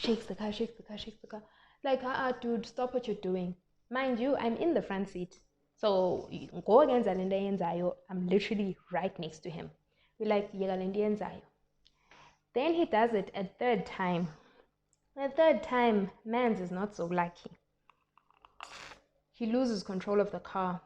shakes the car, shakes the car, shakes the car. Like, dude, stop what you're doing. Mind you, I'm in the front seat. So go against Zayo. I'm literally right next to him. We're like, Zayo. Then he does it a third time. The third time, Mans is not so lucky. He loses control of the car.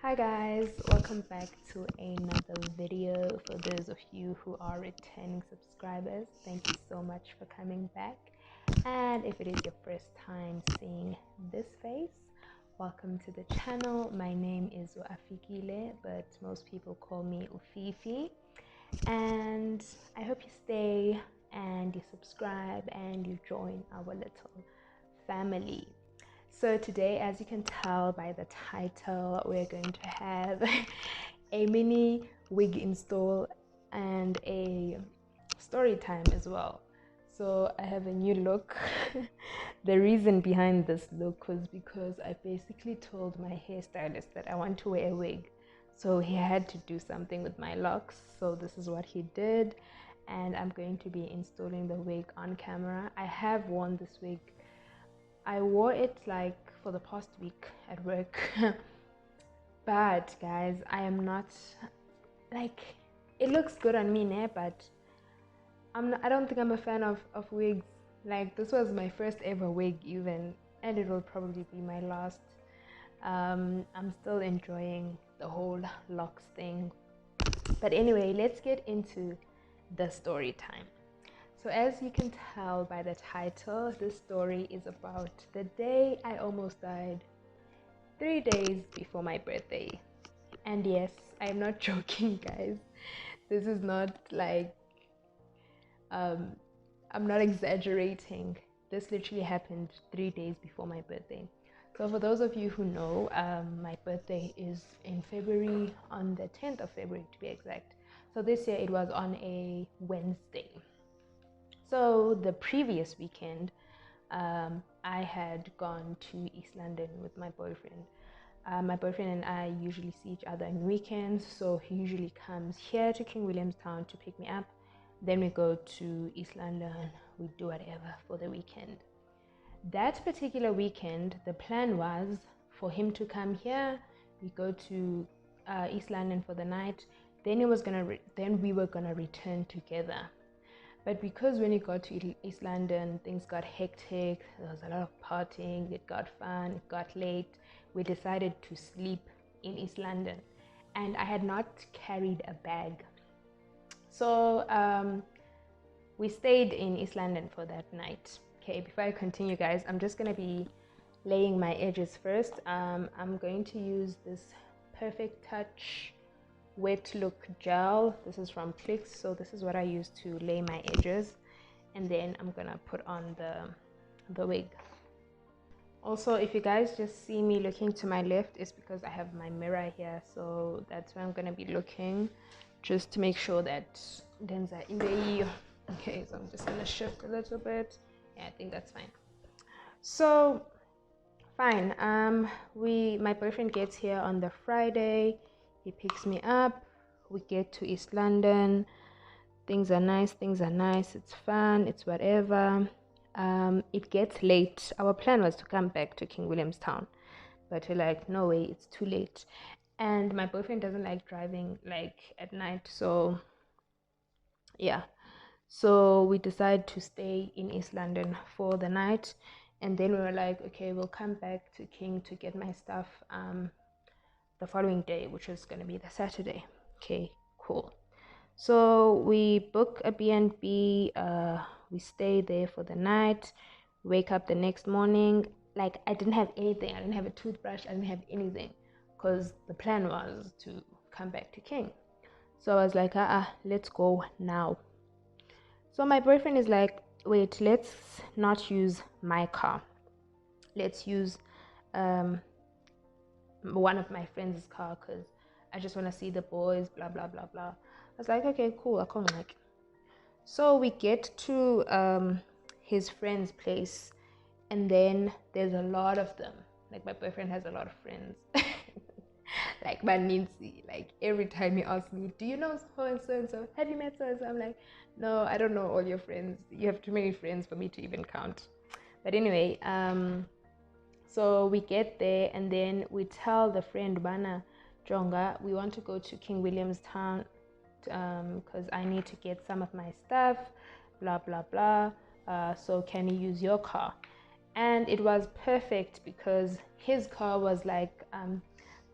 Hi guys, welcome back to another video. For those of you who are returning subscribers, thank you so much for coming back. And if it is your first time seeing this face, welcome to the channel. My name is Uafikile, but most people call me Ufifi. And I hope you stay and you subscribe and you join our little family. So today, as you can tell by the title, we're going to have a mini wig install and a story time as well. So I have a new look. The reason behind this look was because I basically told my hairstylist that I want to wear a wig. So he had to do something with my locks. So this is what he did. And I'm going to be installing the wig on camera. I have worn this wig. I wore it like for the past week at work. But guys, I am not like, it looks good on me, né? But I don't think I'm a fan of wigs. Like, this was my first ever wig even, and it will probably be my last. I'm still enjoying the whole locks thing. But anyway, let's get into the story time. So as you can tell by the title, this story is about the day I almost died, 3 days before my birthday. And yes, I'm not joking, guys. This is not like, I'm not exaggerating. This literally happened 3 days before my birthday. So for those of you who know, my birthday is in February, on the 10th of February to be exact. So this year it was on a Wednesday. So the previous weekend, I had gone to East London with my boyfriend. My boyfriend and I usually see each other on weekends, so he usually comes here to King Williamstown to pick me up. Then we go to East London, we do whatever for the weekend. That particular weekend, the plan was for him to come here, we go to East London for the night, then we were gonna return together. But because when we got to East London, things got hectic, there was a lot of partying, it got fun, it got late, we decided to sleep in East London. And I had not carried a bag. So we stayed in East London for that night. Okay, before I continue, guys, I'm just going to be laying my edges first. I'm going to use this Perfect Touch Wet Look Gel. This is from Clicks, so this is what I use to lay my edges. And then I'm going to put on the wig. Also, if you guys just see me looking to my left, it's because I have my mirror here. So that's where I'm going to be looking, just to make sure that Denza in the... Okay, so I'm just going to shift a little bit. Yeah, I think that's fine. So, fine. My boyfriend gets here on the Friday. He picks me up. We get to East London. Things are nice. It's fun. It's whatever. It gets late. Our plan was to come back to King Williamstown, but we're like, no way, it's too late. And my boyfriend doesn't like driving like at night, so yeah. So we decided to stay in East London for the night, and then we were like, okay, we'll come back to King to get my stuff the following day, which is going to be the Saturday. Okay, cool. So we book a B&B, we stay there for the night, wake up the next morning. Like, I didn't have anything. I didn't have a toothbrush. I didn't have anything, because the plan was to come back to King. So I was like, let's go now. So my boyfriend is like, wait, let's not use my car. Let's use one of my friends' car because I just want to see the boys, blah, blah, blah, blah. I was like, okay, cool, I can't like. So we get to his friend's place, and then there's a lot of them. Like, my boyfriend has a lot of friends. Like, Nancy, like, every time he asks me, do you know so and so and so? Have you met so and so? I'm like, no, I don't know all your friends. You have too many friends for me to even count. But anyway, so we get there, and then we tell the friend, Bana, Jonga, we want to go to King Williamstown because I need to get some of my stuff, blah, blah, blah. So can you use your car? And it was perfect because his car was like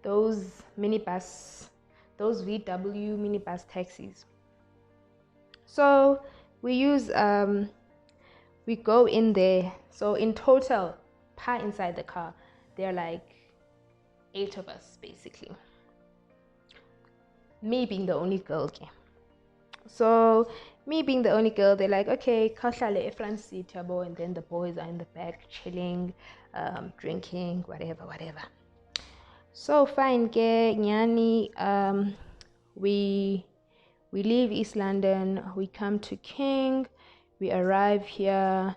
those minibus, those VW minibus taxis. So we use, we go in there. So in total, inside the car, there are like 8 of us basically. Me being the only girl. Okay. So me being the only girl, they're like, okay, kahlale front seat, yabo, and then the boys are in the back chilling, drinking, whatever. So fine, ke nyani, we leave East London, we come to King, we arrive here.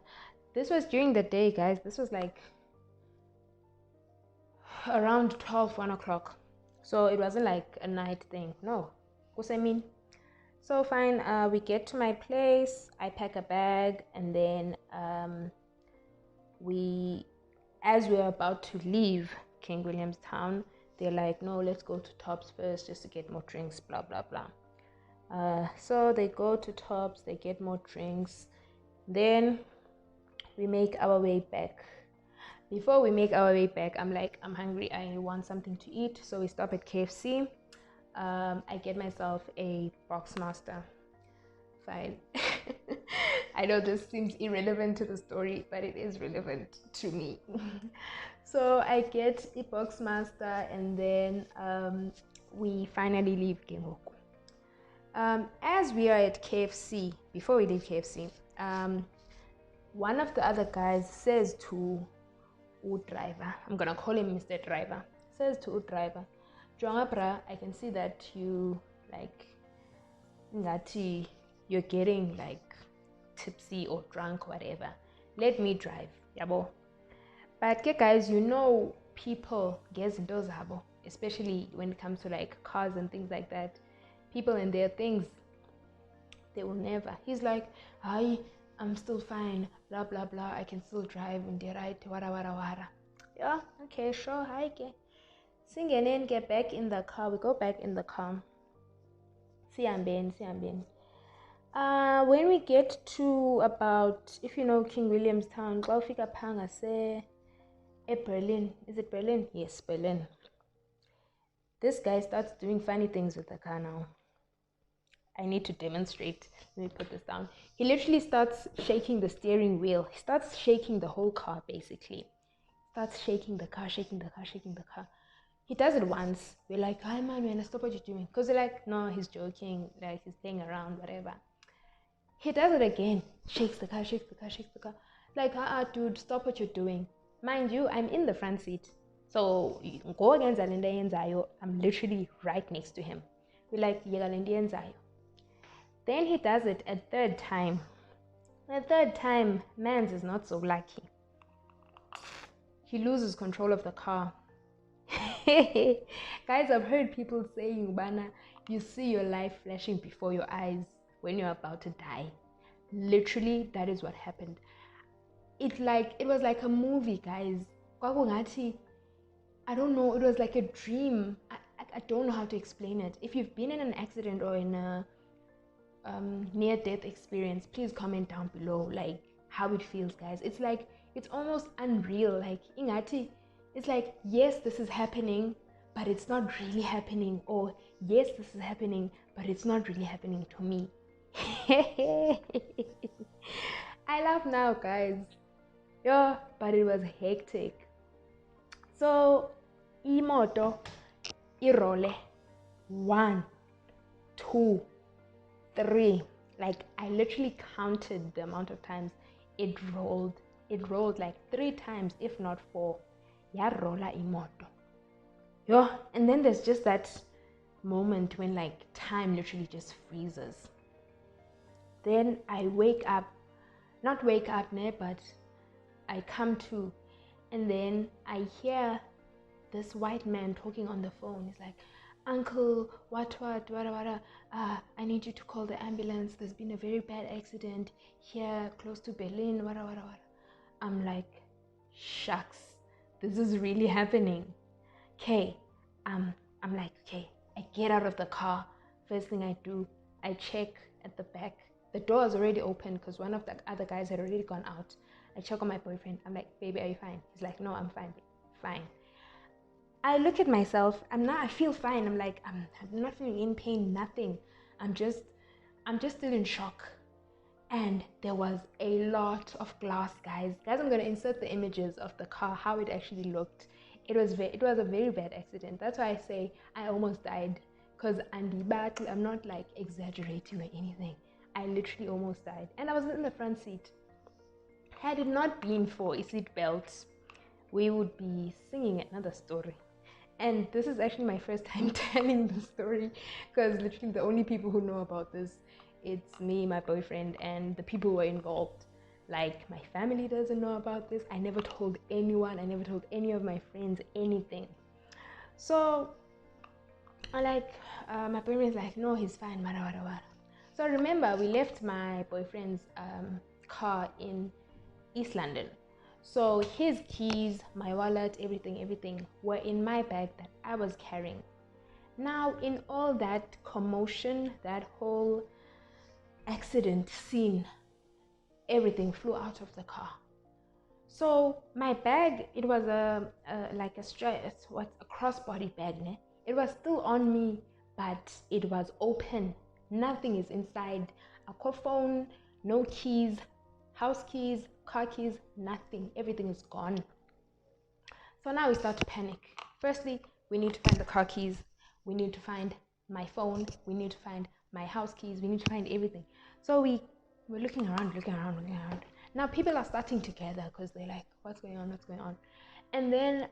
This was during the day, guys. This was like around 12, 1 o'clock. So it wasn't like a night thing. No. What I mean? So fine, we get to my place, I pack a bag, and then as we're about to leave King Williamstown, they're like, no, let's go to Tops first just to get more drinks, blah, blah, blah. So they go to Tops, they get more drinks, then we make our way back. Before we make our way back, I'm like, I'm hungry, I want something to eat, so we stop at KFC. I get myself a Boxmaster. Fine. I know this seems irrelevant to the story, but it is relevant to me. So I get a Boxmaster, and then we finally leave Gengoku. As we are at KFC, before we leave KFC, one of the other guys says to driver, I'm gonna call him Mr. Driver, says to driver, Jonga, I can see that you like ngati you're getting like tipsy or drunk, whatever. Let me drive, yabo. But guys, you know people get into zabo, especially when it comes to like cars and things like that. People and their things, they will never. He's like, hi, I'm still fine, blah blah blah. I can still drive and they're right, wara. Yeah, okay, sure, hi, okay. Sing and then get back in the car. We go back in the car. Siyambeni. When we get to about, if you know King Williamstown, Klaufika Panga say Berlin. Is it Berlin? Yes, Berlin. This guy starts doing funny things with the car now. I need to demonstrate. Let me put this down. He literally starts shaking the steering wheel. He starts shaking the whole car basically. Starts shaking the car. He does it once. We're like, hi man, man, stop what you're doing. Because they're like, no, he's joking. Like, he's playing around, whatever. He does it again. Shakes the car. Like, dude, stop what you're doing. Mind you, I'm in the front seat. So, go against Zayo. I'm literally right next to him. We're like, Zayo. Then he does it a third time. The third time, Mans is not so lucky. He loses control of the car. Guys, I've heard people saying, Bana, you see your life flashing before your eyes when you're about to die. Literally, that is what happened. It was like a movie, guys. I don't know, it was like a dream. I don't know how to explain it. If you've been in an accident or in a near-death experience, please comment down below like how it feels, guys. It's like, it's almost unreal. Like ingati, it's like, yes, this is happening, but it's not really happening, or yes, this is happening, but it's not really happening to me. I laugh now, guys. Yeah, but it was hectic. So imoto irole 1, 2, 3. Like, I literally counted the amount of times it rolled like 3 times, if not 4. Ya rola imoto. Yo, and then there's just that moment when like time literally just freezes. Then I not wake up, but I come to, and then I hear this white man talking on the phone. He's like, "Uncle, what, I need you to call the ambulance. There's been a very bad accident here close to Berlin, what. I'm like, shucks, this is really happening. Okay, I'm like, okay, I get out of the car. First thing I do, I check at the back. The door is already open because one of the other guys had already gone out. I check on my boyfriend. I'm like, baby, are you fine? He's like, no, I'm fine. Fine. I look at myself. I feel fine. I'm like, I'm not feeling in pain, nothing. I'm just still in shock. And there was a lot of glass, guys. I'm going to insert the images of the car, how it actually looked. It was a very bad accident. That's why I say I almost died. Because I'm not like exaggerating or anything. I literally almost died. And I was in the front seat. Had it not been for a seat belt, we would be singing another story. And this is actually my first time telling the story, because literally the only people who know about this, it's me, my boyfriend, and the people who are involved. Like, my family doesn't know about this. I never told anyone. I never told any of my friends anything. So my boyfriend's like, no, he's fine. So remember, we left my boyfriend's car in East London. So his keys, my wallet, everything were in my bag that I was carrying. Now, in all that commotion, that whole accident scene, everything flew out of the car. So my bag, it was a crossbody bag, ne? It was still on me, but it was open. Nothing is inside. A phone, no keys, house keys, car keys, nothing. Everything is gone. So now we start to panic. Firstly, we need to find the car keys. We need to find my phone. We need to find my house keys. We need to find everything. So we're looking around. Now people are starting to gather because they're like, what's going on? And then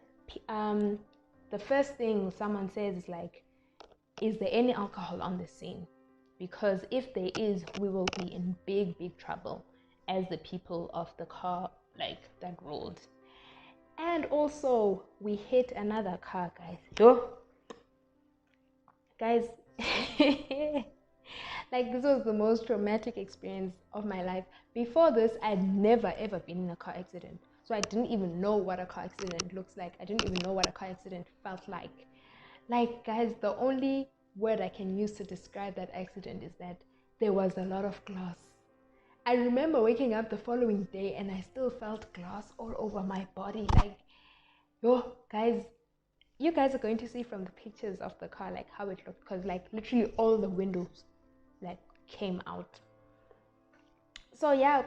the first thing someone says is like, is there any alcohol on the scene? Because if there is, we will be in big trouble as the people of the car that rolled. And also we hit another car, guys. Like, this was the most traumatic experience of my life. Before this, I'd never ever been in a car accident, so I didn't even know what a car accident looks like. I didn't even know what a car accident felt like. Like, guys, the only word I can use to describe that accident is that there was a lot of glass. I remember waking up the following day and I still felt glass all over my body. Like, yo, guys, you guys are going to see from the pictures of the car like how it looked, because like literally all the windows like came out. So yeah,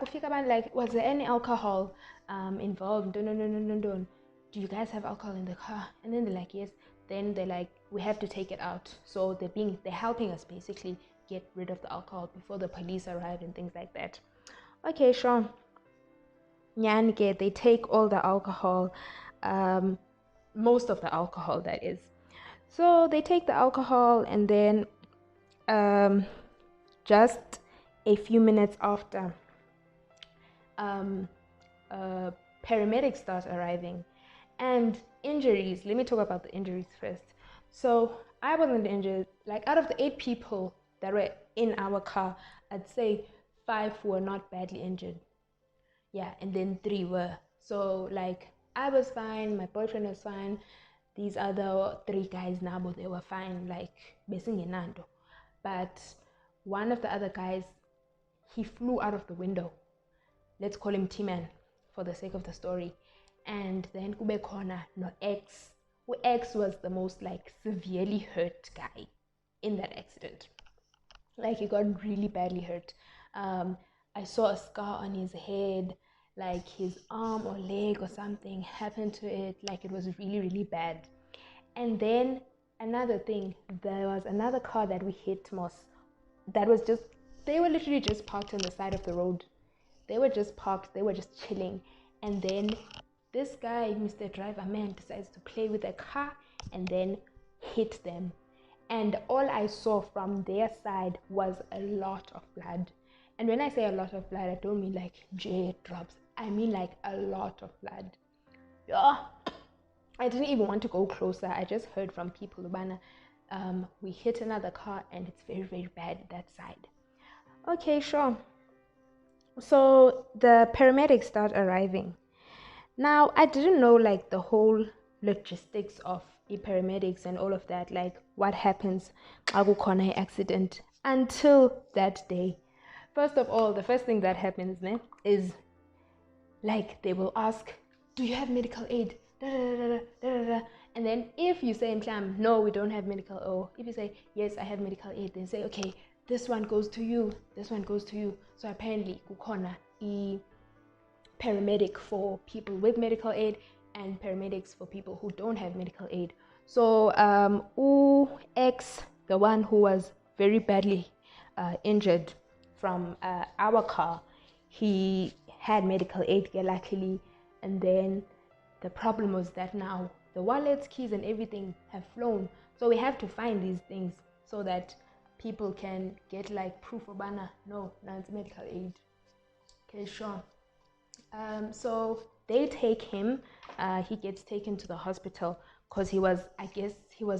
like, was there any alcohol involved? No. Do you guys have alcohol in the car? And then they're like, yes. Then they're like, we have to take it out. So they're helping us basically get rid of the alcohol before the police arrive and things like that. Okay, sure. Nyanike, they take all the alcohol, most of the alcohol, that is. So they take the alcohol, and then just a few minutes after, paramedics start arriving. And injuries, let me talk about the injuries first. So I wasn't injured. Like, out of the 8 people that were in our car, I'd say 5 were not badly injured. Yeah, and then 3 were. So like, I was fine, my boyfriend was fine, these other 3 guys now, but they were fine, like besingenando. But one of the other guys, he flew out of the window. Let's call him T-Man for the sake of the story. And then kube khona no X. X was the most like severely hurt guy in that accident. Like, he got really badly hurt. I saw a scar on his head, like his arm or leg or something happened to it. Like, it was really bad. And then another thing, there was another car that we hit, Moss, that was just, they were literally just parked on the side of the road. They were just parked, they were just chilling, and then this guy, Mr. Driver Man, decides to play with the car and then hit them. And all I saw from their side was a lot of blood. And when I say a lot of blood, I don't mean like J drops. I mean like a lot of blood. Yeah. I didn't even want to go closer. I just heard from people, we hit another car and it's very, very bad that side. Okay, sure. So the paramedics start arriving. Now, I didn't know like the whole logistics of paramedics and all of that, like what happens when accident until that day. First of all, the first thing that happens is like they will ask, do you have medical aid? Da, da, da, da, da, da. And then if you say, no, we don't have medical, or if you say, yes, I have medical aid, then say, okay, this one goes to you, this one goes to you. So apparently, kukhona paramedic for people with medical aid and paramedics for people who don't have medical aid. So X, the one who was very badly injured from our car, he had medical aid, luckily. And then the problem was that now the wallets, keys, and everything have flown. So we have to find these things so that people can get like proof of no, it's medical aid. Okay, sure. So they take him. He gets taken to the hospital because he was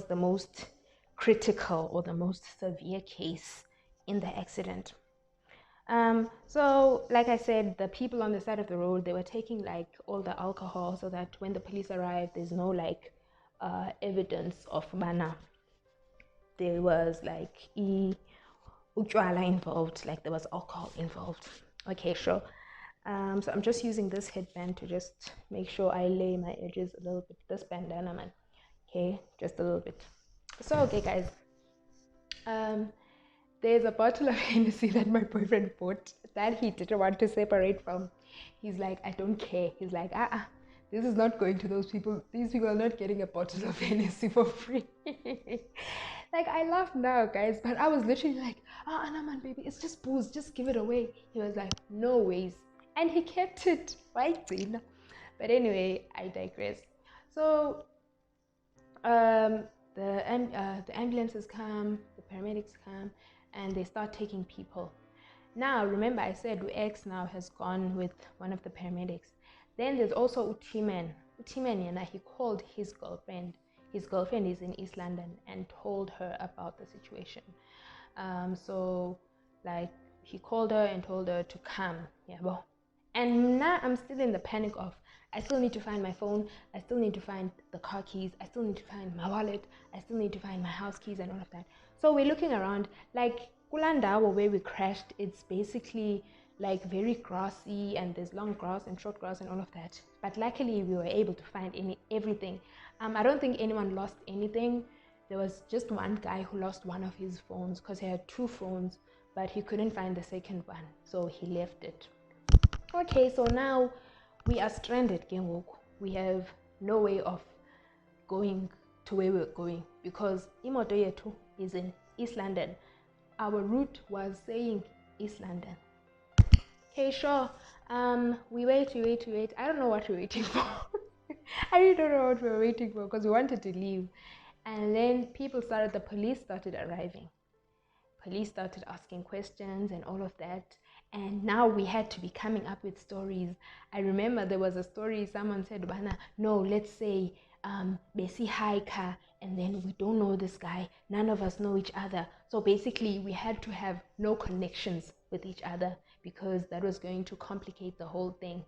the most critical or the most severe case in the accident. So like I said, the people on the side of the road, they were taking like all the alcohol so that when the police arrived, there's no like evidence of bana. There was like utwala involved, like there was alcohol involved. Okay, sure. So I'm just using this headband to just make sure I lay my edges a little bit. This bandana, man. Okay, just a little bit. So okay, guys. There's a bottle of Hennessy that my boyfriend bought that he didn't want to separate from. He's like, I don't care. He's like, this is not going to those people. These people are not getting a bottle of Hennessy for free. Like, I laugh now, guys, but I was literally like, no, man, baby, it's just booze. Just give it away. He was like, no ways. And he kept it, right? But anyway, I digress. So, the ambulances come, the paramedics come, and they start taking people. Now, remember I said X now has gone with one of the paramedics. Then there's also Utiman. Utiman, he called his girlfriend. His girlfriend is in East London and told her about the situation. So, like, he called her and told her to come. Yeah, well. And now I'm still in the panic of, I still need to find my phone, I still need to find the car keys, I still need to find my wallet, I still need to find my house keys and all of that. So we're looking around, like Kulandawa where we crashed, it's basically like very grassy and there's long grass and short grass and all of that. But luckily we were able to find everything. I don't think anyone lost anything. There was just one guy who lost one of his phones because he had two phones, but he couldn't find the second one, so he left it. Okay, so now we are stranded, Gengok. We have no way of going to where we're going because imoto yetu is in East London. Our route was saying East London. Okay, sure. We wait. I don't know what we're waiting for. I really don't know what we're waiting for because we wanted to leave. And then the police started arriving. Police started asking questions and all of that. And now we had to be coming up with stories. I remember there was a story, someone said, no, let's say Besi hiker, and then we don't know this guy. None of us know each other. So basically, we had to have no connections with each other because that was going to complicate the whole thing.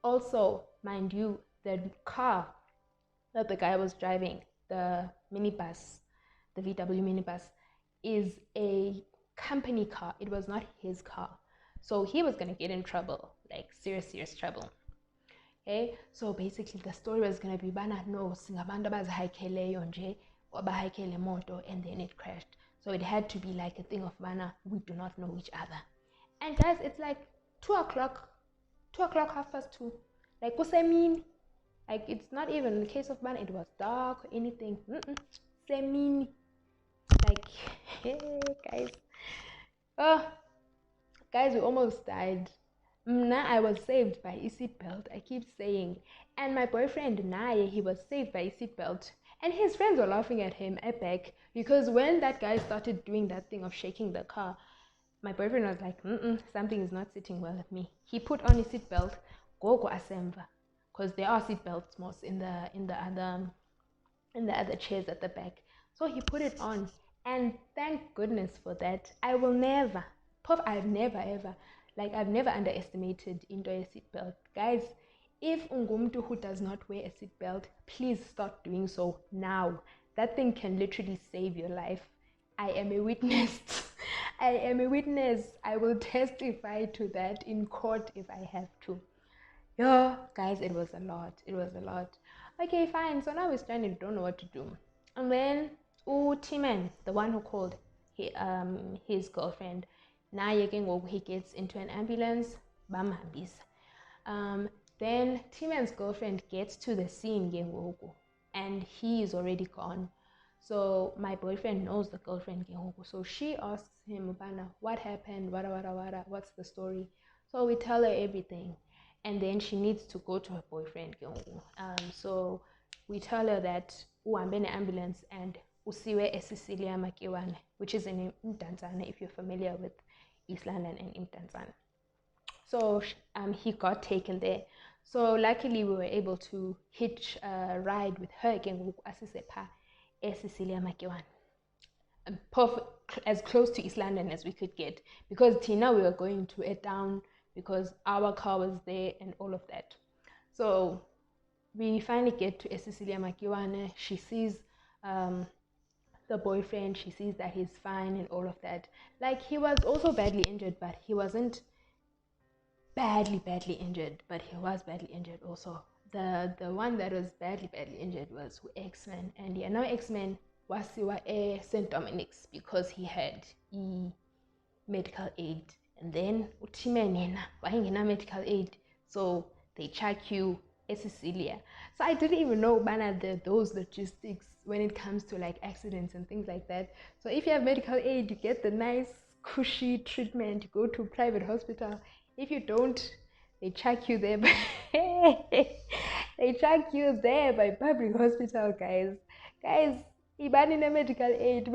Also, mind you, the car that the guy was driving, the minibus, the VW minibus, is a company car. It was not his car. So he was going to get in trouble, like serious trouble. Okay, so basically the story was going to be, no, singabantu abazihayikeleyo nje, abahayikele moto, and then it crashed. So it had to be like a thing of, we do not know each other. And guys, it's like 2 o'clock, 2:30. Like, what's I mean? Like, it's not even in the case of it was dark or anything. Semi. Like, hey, guys. Oh, guys, we almost died. I was saved by a seatbelt. I keep saying. And my boyfriend, M.I.A, he was saved by a seatbelt. And his friends were laughing at him at back because when that guy started doing that thing of shaking the car, my boyfriend was like, something is not sitting well with me. He put on his seatbelt, go asemva, because there are seatbelts most in the other chairs at the back. So he put it on, and thank goodness for that. I've never ever, I've never underestimated into a seatbelt. Guys, if ungumtu who does not wear a seatbelt, please start doing so now. That thing can literally save your life. I am a witness. I am a witness. I will testify to that in court if I have to. Yeah, guys, it was a lot. Okay, fine. So now we're stranded, don't know what to do. And then Timan, the one who called his girlfriend, he gets into an ambulance, then Timan's girlfriend gets to the scene, and he is already gone. So my boyfriend knows the girlfriend, so she asks him, what happened, what's the story? So we tell her everything, and then she needs to go to her boyfriend. So we tell her that uhambe ne-ambulance and usiwe eCecilia Makiwane, which is in Mdantsane, if you're familiar with East London and Mdantsane. So he got taken there. So luckily we were able to hitch a ride with her again, eCecilia Makiwane, as close to East London as we could get, because Tina, we were going to a town because our car was there and all of that. So we finally get to eCecilia Makiwane. She sees the boyfriend, she sees that he's fine and all of that. Like, he was also badly injured, but he wasn't badly injured, but he was badly injured also. The one that was badly injured was X-Men, and now X-Men was St. Dominic's because he had medical aid, and then Utimen medical aid, so they check you Cecilia. So I didn't even know those logistics when it comes to like accidents and things like that. So if you have medical aid, you get the nice cushy treatment, you go to a private hospital. If you don't, they check you there they check you there by public hospital, guys. Even in a medical aid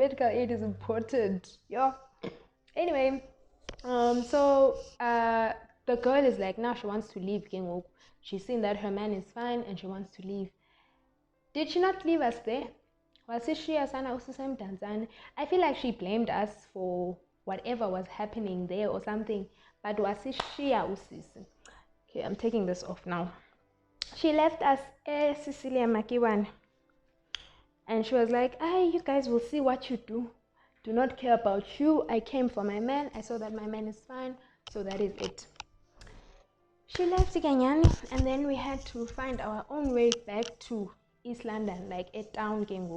is important. Anyway, so the girl is like, now she wants to leave. She's seen that her man is fine and she wants to leave. Did she not leave us there? I feel like she blamed us for whatever was happening there or something. But okay, I'm taking this off now. She left us Cecilia Makiwane, and she was like, you guys will see what you do. Do not care about you. I came for my man. I saw that my man is fine, so that is it. She left Iganyani, and then we had to find our own way back to East London, like a town game.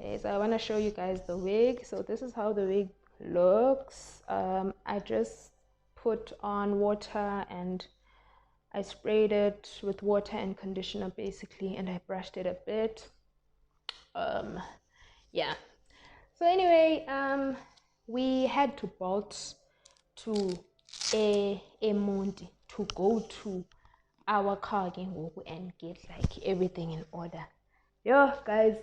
Okay, so I want to show you guys the wig. So this is how the wig looks. I just put on water and I sprayed it with water and conditioner basically, and I brushed it a bit. Yeah. So anyway, we had to bolt to a Monte to go to our car again and get like everything in order. Guys,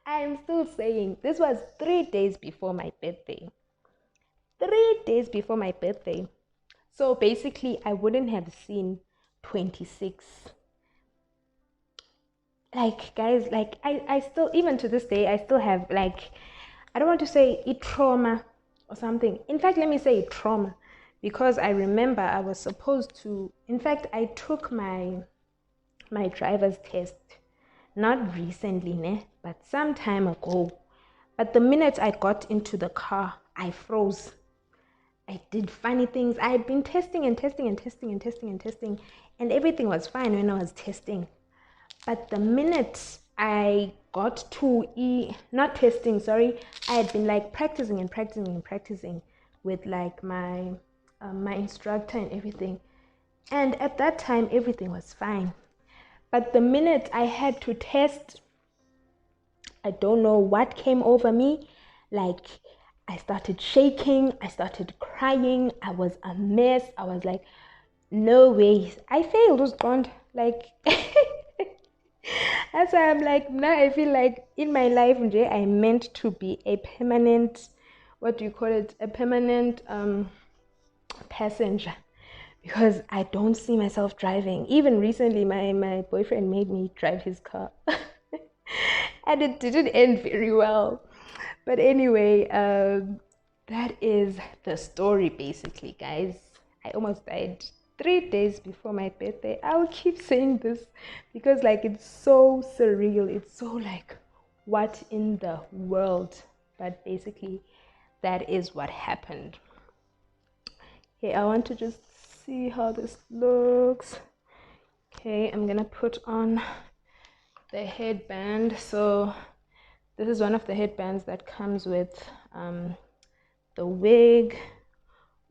I'm still saying this was 3 days before my birthday. 3 days before my birthday. So basically, I wouldn't have seen 26. Like, guys, like I still, even to this day, I still have like, I don't want to say it trauma or something. In fact, let me say trauma, because I remember I was supposed to, in fact, I took my driver's test, not recently, but some time ago. But the minute I got into the car, I froze. I did funny things. I had been testing, and everything was fine when I was testing. But the minute I got to not testing, sorry, I had been like practicing with like my instructor and everything. And at that time, everything was fine. But the minute I had to test, I don't know what came over me. Like, I started shaking, I started crying, I was a mess. I was like, no way, I failed, was gone. Like, that's why I'm like, now I feel like in my life, I meant to be a permanent, what do you call it? A permanent passenger, because I don't see myself driving. Even recently, my boyfriend made me drive his car, and it didn't end very well. But anyway, that is the story basically, guys. I almost died 3 days before my birthday. I will keep saying this because like it's so surreal. It's so like, what in the world? But basically, that is what happened. Okay, I want to just see how this looks. Okay, I'm gonna put on the headband. So this is one of the headbands that comes with the wig.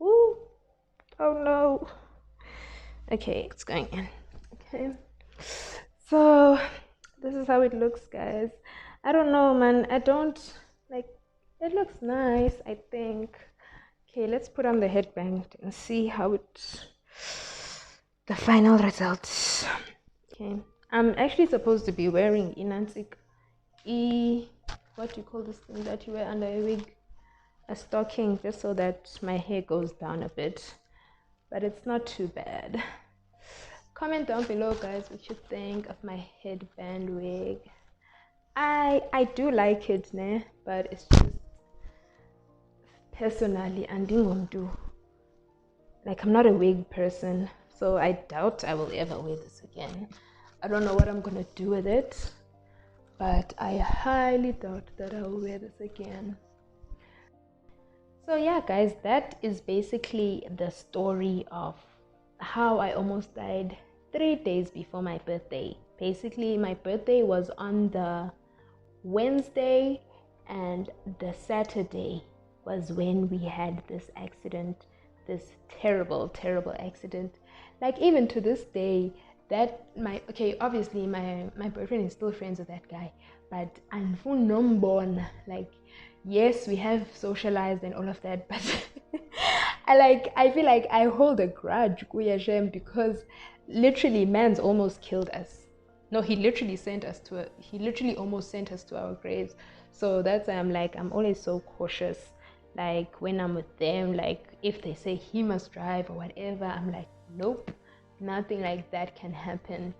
Ooh, oh no. Okay, it's going in. Okay, so this is how it looks, guys. I don't know, man. I don't like it. Looks nice, I think. Okay, let's put on the headband and see how the final results. Okay, I'm actually supposed to be wearing what do you call this thing that you wear under a wig? A stocking, just so that my hair goes down a bit, but it's not too bad. Comment down below, guys, what you think of my headband wig. I do like it, ne? But it's just personally, and like, I'm not a wig person, so I doubt I will ever wear this again. I don't know what I'm gonna do with it, but I highly doubt that I will wear this again. So yeah, guys, that is basically the story of how I almost died 3 days before my birthday. Basically, my birthday was on the Wednesday, and the Saturday was when we had this accident, this terrible, terrible accident. Like, even to this day, obviously my boyfriend is still friends with that guy, but like, yes, we have socialized and all of that, but I feel like I hold a grudge because literally man's almost killed us. No, he literally almost sent us to our graves. So that's why I'm always so cautious. Like, when I'm with them, like, if they say he must drive or whatever, I'm like, nope, nothing like that can happen.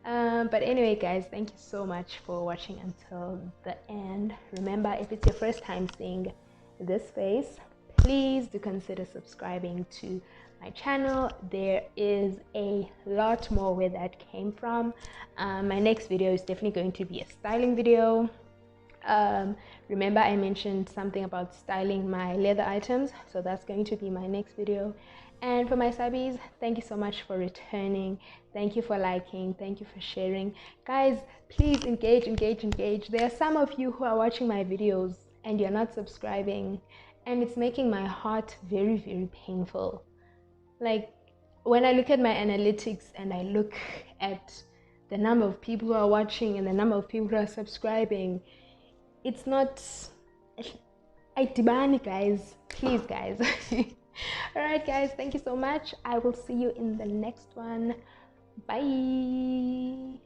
But anyway, guys, thank you so much for watching until the end. Remember, if it's your first time seeing this face, please do consider subscribing to my channel. There is a lot more where that came from. My next video is definitely going to be a styling video. Remember, I mentioned something about styling my leather items, so that's going to be my next video. And for my subbies, thank you so much for returning. Thank you for liking, thank you for sharing. Guys, please engage. There are some of you who are watching my videos and you're not subscribing, and it's making my heart very, very painful. Like, when I look at my analytics and I look at the number of people who are watching and the number of people who are subscribing, it's not, I demand, guys, please, guys. All right, guys, thank you so much. I will see you in the next one. Bye.